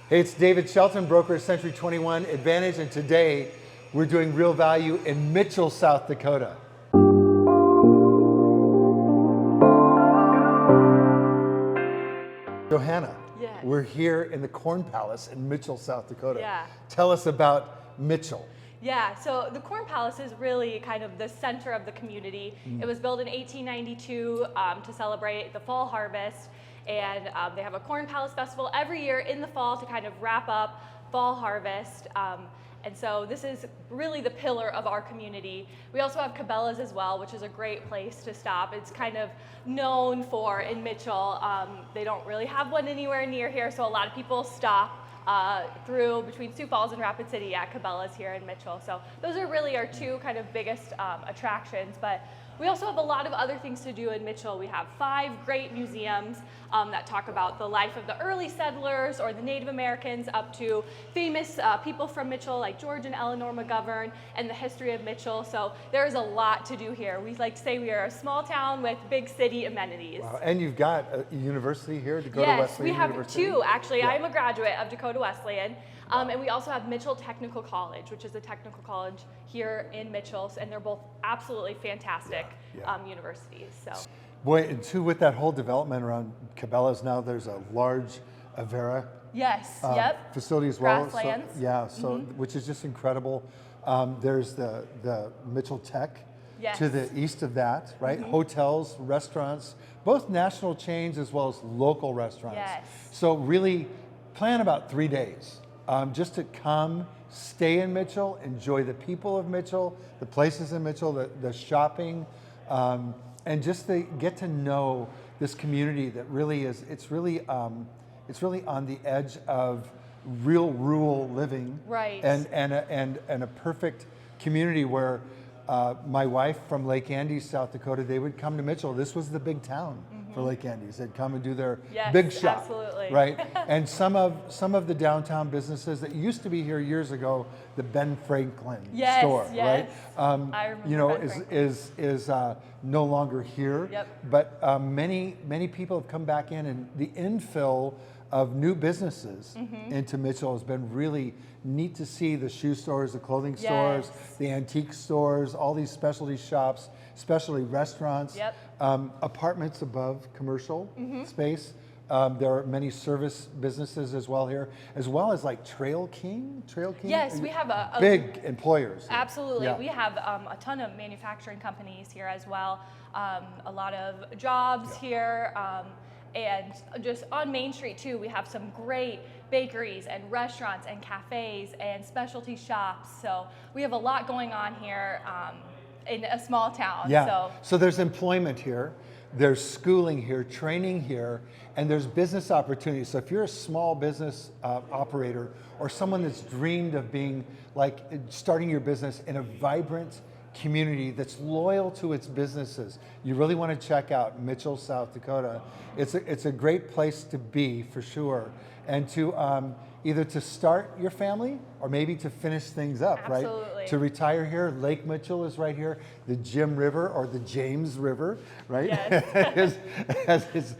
Hey, it's David Shelton, broker at Century 21 Advantage, and today we're doing real value in Mitchell, South Dakota. Johanna, yes. We're here in the Corn Palace in Mitchell, South Dakota. Yeah. Tell us about Mitchell. Yeah, so the Corn Palace is really kind of the center of the community. It was built in 1892 to celebrate the fall harvest, and they have a Corn Palace Festival every year in the fall to kind of wrap up fall harvest. And so this is really the pillar of our community. We also have Cabela's as well, which is a great place to stop. It's kind of known for in Mitchell. They don't really have one anywhere near here, so a lot of people stop through between Sioux Falls and Rapid City at Cabela's here in Mitchell. So those are really our two kind of biggest attractions. But we also have a lot of other things to do in Mitchell. We have 5 great museums that talk about the life of the early settlers or the Native Americans up to famous people from Mitchell like George and Eleanor McGovern and the history of Mitchell. So there's a lot to do here. We like to say we are a small town with big city amenities. Wow. And you've got a university here, Dakota Yes, Wesleyan we have University. 2 actually. Yeah. I'm a graduate of Dakota Wesleyan. And we also have Mitchell Technical College, which is a technical college here in Mitchell, and they're both absolutely fantastic universities. So, boy, and too, with that whole development around Cabela's now, there's a large Avera facility as well. Grasslands. So, which is just incredible. There's the Mitchell Tech to the east of that, right? Hotels, restaurants, both national chains as well as local restaurants. Yes. So really plan about 3 days. Just to come, stay in Mitchell, enjoy the people of Mitchell, the places in Mitchell, the shopping, and just to get to know this community that really is, it's really on the edge of real rural living. Right. And a perfect community where my wife from Lake Andes, South Dakota, they would come to Mitchell. This was the big town for Lake Andes. They'd come and do their big shop. Absolutely. Right? And some of the downtown businesses that used to be here years ago, the Ben Franklin store, right? I remember Ben is no longer here. Yep. But many people have come back in, and the infill of new businesses into Mitchell has been really neat to see. The shoe stores, the clothing stores, the antique stores, all these specialty shops, especially restaurants, apartments above commercial space. There are many service businesses as well here, as well as like Trail King. Yes, we have a big employers. Absolutely. Yeah. We have a ton of manufacturing companies here as well. A lot of jobs here. And just on Main Street too, we have some great bakeries and restaurants and cafes and specialty shops. So we have a lot going on here in a small town. Yeah. So there's employment here, there's schooling here, training here, and there's business opportunities. So if you're a small business operator or someone that's dreamed of being like starting your business in a vibrant community that's loyal to its businesses, you really want to check out Mitchell, South Dakota. It's a great place to be for sure, and to either to start your family or maybe to finish things up. Absolutely. Right? To retire here. Lake Mitchell is right here. The Jim River or the James River, right? Yes. as it's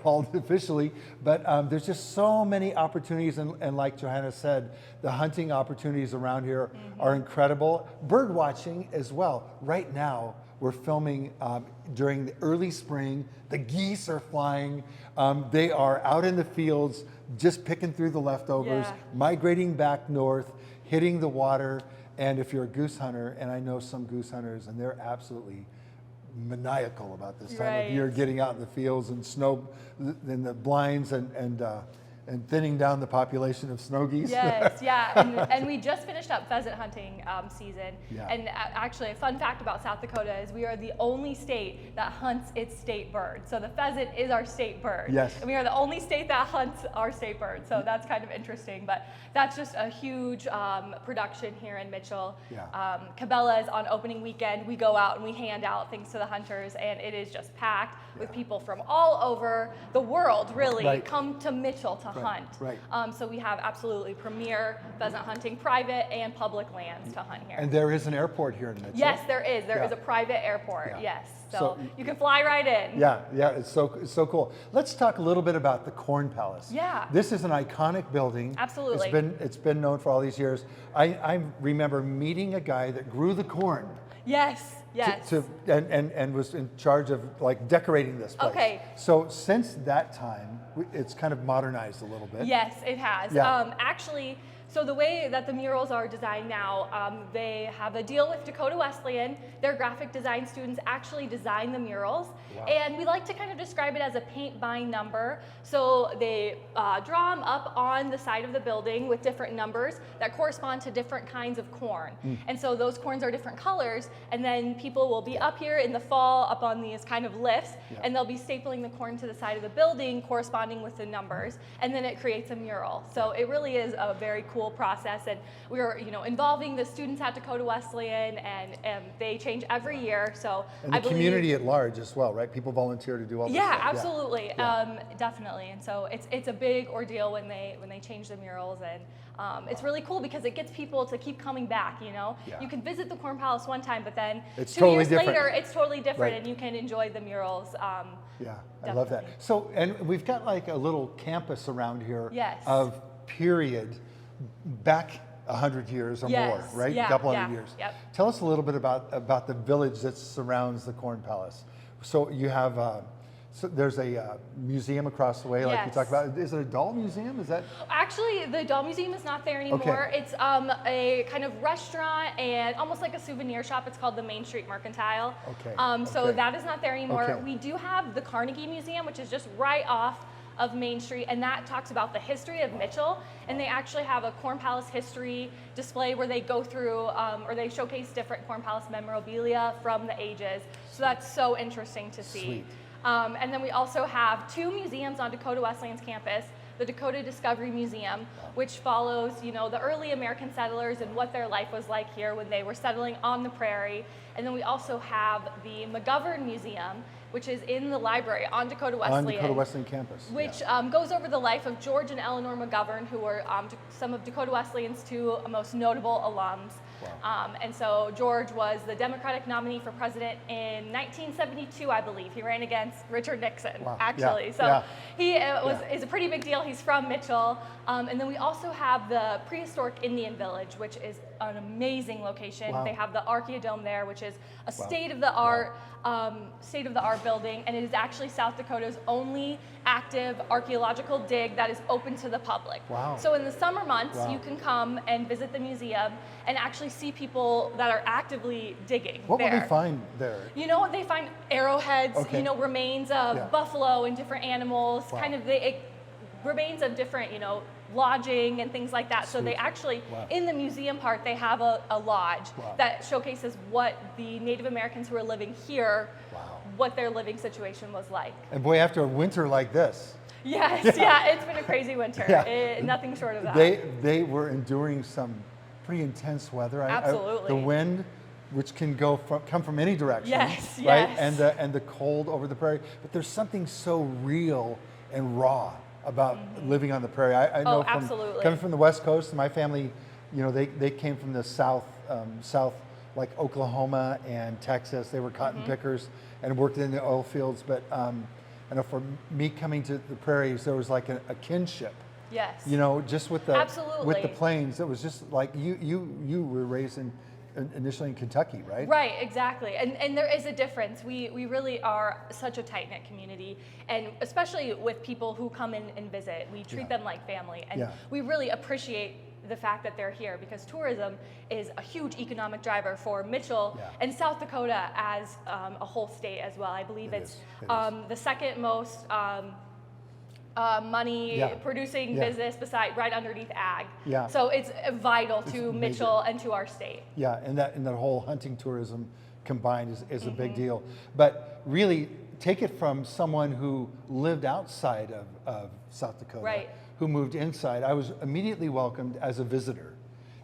called officially. But there's just so many opportunities, and like Johanna said, the hunting opportunities around here are incredible. Bird watching as well. Right now, we're filming during the early spring. The geese are flying. They are out in the fields, just picking through the leftovers, migrating back north, hitting the water. And if you're a goose hunter, and I know some goose hunters, and they're absolutely maniacal about this time of year, getting out in the fields and snow in the blinds and thinning down the population of snow geese. Yes, and we just finished up pheasant hunting season. Yeah. And actually, a fun fact about South Dakota is we are the only state that hunts its state bird. So the pheasant is our state bird. Yes. And we are the only state that hunts our state bird. So that's kind of interesting. But that's just a huge production here in Mitchell. Yeah. Cabela is on opening weekend. We go out and we hand out things to the hunters, and it is just packed with people from all over the world, really, come to Mitchell to hunt. Right. So we have absolutely premier pheasant hunting, private and public lands to hunt here. And there is an airport here in Mitchell. Yes, there is. There Yeah. is a private airport. Yeah. Yes, so So- you can fly right in. Yeah, it's so cool. Let's talk a little bit about the Corn Palace. Yeah. This is an iconic building. Absolutely. It's been known for all these years. I remember meeting a guy that grew the corn. Yes. Yes. And was in charge of like decorating this place. Okay. So since that time, it's kind of modernized a little bit. Yes, it has. Yeah. Actually, so the way that the murals are designed now, they have a deal with Dakota Wesleyan. Their graphic design students actually design the murals. Wow. And we like to kind of describe it as a paint by number. So they draw them up on the side of the building with different numbers that correspond to different kinds of corn. And so those corns are different colors. And then people will be up here in the fall up on these kind of lifts, and they'll be stapling the corn to the side of the building corresponding with the numbers. And then it creates a mural. So it really is a very cool process, and we are involving the students at Dakota Wesleyan, and they change every year. So And I the believe, community at large as well, right? People volunteer to do all this yeah, stuff. absolutely, Yeah. definitely. And so it's a big ordeal when they change the murals, and it's really cool because it gets people to keep coming back. Yeah. You can visit the Corn Palace one time, but then It's 2 totally years different. later, it's totally different, Right. and you can enjoy the murals. Yeah, I love that. Definitely. So, and we've got like a little campus around here Yes. of period back 100 years or Yes, more, right? yeah, a couple yeah, hundred years. yep. Tell us a little bit about the village that surrounds the Corn Palace. So you have, so there's a museum across the way, like you Yes. talked about. Is it a doll museum? Is that? Actually, the doll museum is not there anymore. Okay. It's a kind of restaurant and almost like a souvenir shop. It's called the Main Street Mercantile. Okay, So okay. that is not there anymore. Okay. We do have the Carnegie Museum, which is just right off of Main Street, and that talks about the history of Mitchell. And they actually have a Corn Palace history display where they go through, or they showcase different Corn Palace memorabilia from the ages. So that's so interesting to see. Sweet. And then we also have 2 museums on Dakota Wesleyan's campus. The Dakota Discovery Museum, which follows, the early American settlers and what their life was like here when they were settling on the prairie. And then we also have the McGovern Museum, which is in the library on Dakota Wesleyan. On Dakota Wesleyan campus. Which yeah. goes over the life of George and Eleanor McGovern, who were some of Dakota Wesleyan's 2 most notable alums. Wow. And so George was the Democratic nominee for president in 1972, I believe. He ran against Richard Nixon, Wow. actually. Yeah. So Yeah. he Yeah. is a pretty big deal. He's from Mitchell. And then we also have the prehistoric Indian Village, which is an amazing location. Wow. They have the Archaeodome there, which is a Wow. state-of-the-art building, and it is actually South Dakota's only active archaeological dig that is open to the public. Wow. So in the summer months, Wow. you can come and visit the museum and actually see people that are actively digging What there. will they find there? They find arrowheads, Okay. remains of Yeah. buffalo and different animals, Wow. kind of remains of different, lodging and things like that. So they Sweet. actually, Wow. in the museum part, they have a lodge Wow. that showcases what the Native Americans who are living here, Wow. what their living situation was like. And boy, after a winter like this, Yes, yeah, it's been a crazy winter. Yeah. Nothing short of that. they were enduring some pretty intense weather. Absolutely. The wind, which can come from any direction. Yes, right? yes. And the cold over the prairie. But there's something so real and raw about living on the prairie. I know from absolutely. coming from the West Coast, my family, they came from the south, like Oklahoma and Texas. They were cotton pickers and worked in the oil fields. But I know for me coming to the prairies, there was like a kinship. Yes. Just with the Absolutely. plains, it was just like you were raised initially in Kentucky, right? Right, exactly. And there is a difference. We really are such a tight-knit community, and especially with people who come in and visit, we treat Yeah. them like family. And Yeah. we really appreciate the fact that they're here because tourism is a huge economic driver for Mitchell Yeah. and South Dakota as a whole state as well. I believe It it's is. It is. the second most money Yeah. producing Yeah. business right underneath ag. Yeah. So it's vital to amazing. Mitchell and to our state. Yeah, and that whole hunting tourism combined is a Mm-hmm. big deal. But really, take it from someone who lived outside of South Dakota, Right. who moved inside. I was immediately welcomed as a visitor,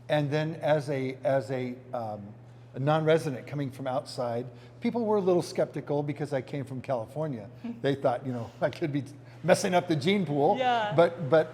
and then as a non-resident coming from outside, people were a little skeptical because I came from California. They thought, I could be messing up the gene pool. Yeah. But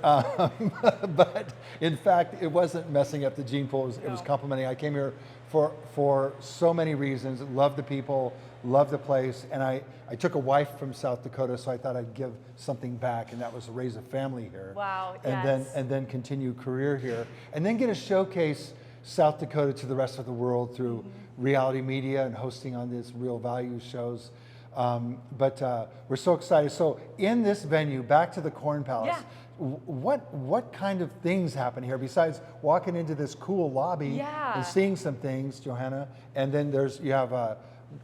in fact, it wasn't messing up the gene pool. It was complimenting. I came here for so many reasons. Love the people, love the place, and I took a wife from South Dakota, so I thought I'd give something back, and that was raise a family here. Wow. And then continue career here, and then get to showcase South Dakota to the rest of the world through reality media and hosting on these real value shows. But we're so excited. So in this venue, back to the Corn Palace, what kind of things happen here besides walking into this cool lobby and seeing some things, Johanna? And then you have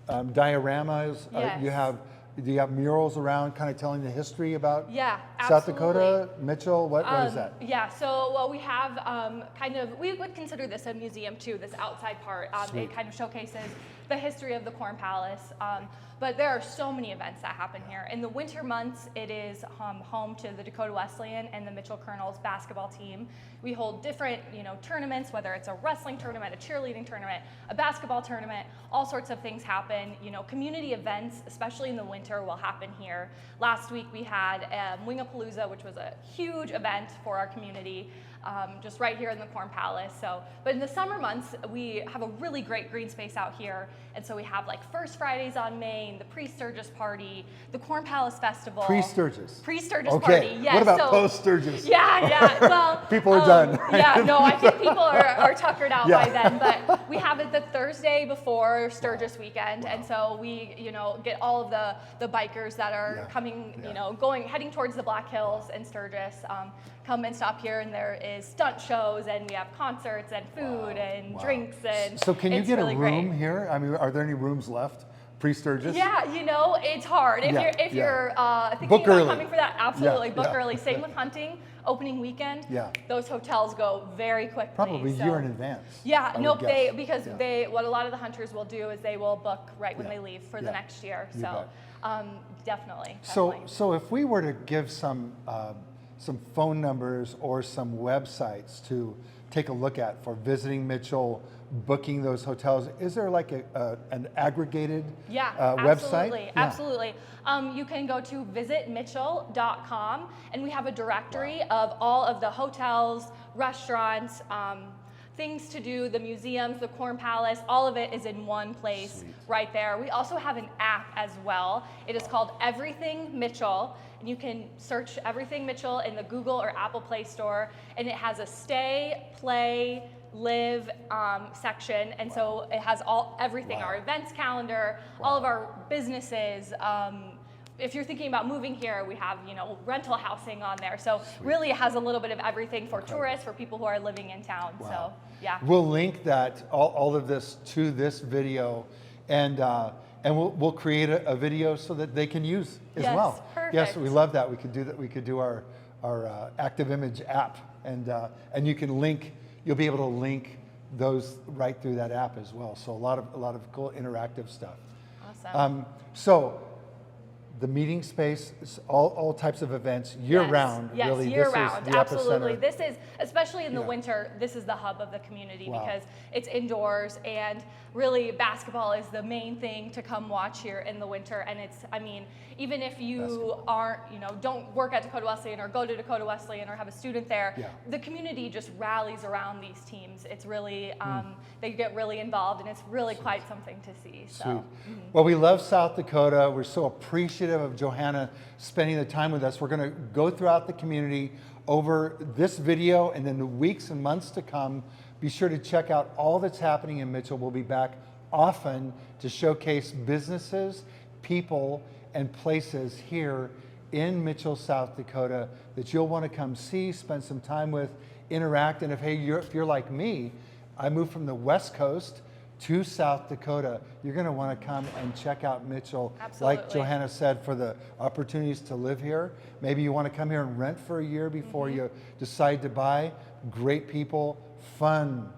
dioramas. Yes. Do you have murals around, kind of telling the history about South absolutely. Dakota, Mitchell? What is that? Yeah, so we have we would consider this a museum too, this outside part. It kind of showcases the history of the Corn Palace. But there are so many events that happen here. In the winter months, it is home to the Dakota Wesleyan and the Mitchell Colonels basketball team. We hold different, tournaments, whether it's a wrestling tournament, a cheerleading tournament, a basketball tournament, all sorts of things happen. Community events, especially in the winter, will happen here. Last week we had Wingapalooza, which was a huge event for our community. Just right here in the Corn Palace. But in the summer months, we have a really great green space out here. And so we have like First Fridays on Main, the Pre-Sturgis Party, the Corn Palace Festival. Pre-Sturgis. Pre-Sturgis Party, yes. What about post-Sturgis? Yeah. Well, people are done. Yeah, no, I think people are tuckered out by then. But we have it the Thursday before Sturgis weekend. And so we, get all of the bikers that are coming, heading towards the Black Hills and Sturgis, come and stop here, and there is stunt shows, and we have concerts and food and drinks, and so can you get really a room great. Here? I mean, are there any rooms left pre-Sturgis? Yeah, it's hard. If you're thinking Book about early. coming for that, absolutely book Yeah. early. Same with hunting, opening weekend. Yeah. Those hotels go very quickly. Probably a year in advance. Yeah, I nope. would guess. What a lot of the hunters will do is they will book right when they leave for the next year. You So definitely. So if we were to give some phone numbers or some websites to take a look at for visiting Mitchell, booking those hotels, is there like an aggregated website? Absolutely. You can go to visitmitchell.com, and we have a directory of all of the hotels, restaurants, things to do, the museums, the Corn Palace, all of it is in one place right there. We also have an app as well. It is called Everything Mitchell. And you can search Everything Mitchell in the Google or Apple Play Store, and it has a stay, play, live section, and so it has everything, our events calendar, all of our businesses. If you're thinking about moving here, we have rental housing on there. So really it has a little bit of everything for tourists, for people who are living in town. So we'll link that all of this to this video, and we'll create a video so that they can use as well. Perfect. Yes, we love that. We could do that. We could do our Active Image app, and you can link. You'll be able to link those right through that app as well. So a lot of cool interactive stuff. Awesome. So the meeting space, all types of events year round. Yes, really, year this round. is the Absolutely. epicenter. This is, especially in the winter, this is the hub of the community because it's indoors, and really basketball is the main thing to come watch here in the winter. And even if you aren't, don't work at Dakota Wesleyan or go to Dakota Wesleyan or have a student there, the community just rallies around these teams. It's really, they get really involved, and it's really quite something to see. So. Sweet. Well, we love South Dakota. We're so appreciative of Johanna spending the time with us. We're going to go throughout the community over this video, and then the weeks and months to come. Be sure to check out all that's happening in Mitchell. We'll be back often to showcase businesses, people, and places here in Mitchell, South Dakota that you'll want to come see, spend some time with, interact. And if you're like me, I moved from the West Coast to South Dakota, you're going to want to come and check out Mitchell. Absolutely. Like Johanna said, for the opportunities to live here. Maybe you want to come here and rent for a year before you decide to buy. Great people, fun.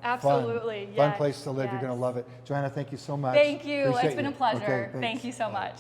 Absolutely. Fun place to live. You're going to love it. Johanna, thank you so much. Thank you. Appreciate It's been you. a pleasure. Okay, Thank you so much.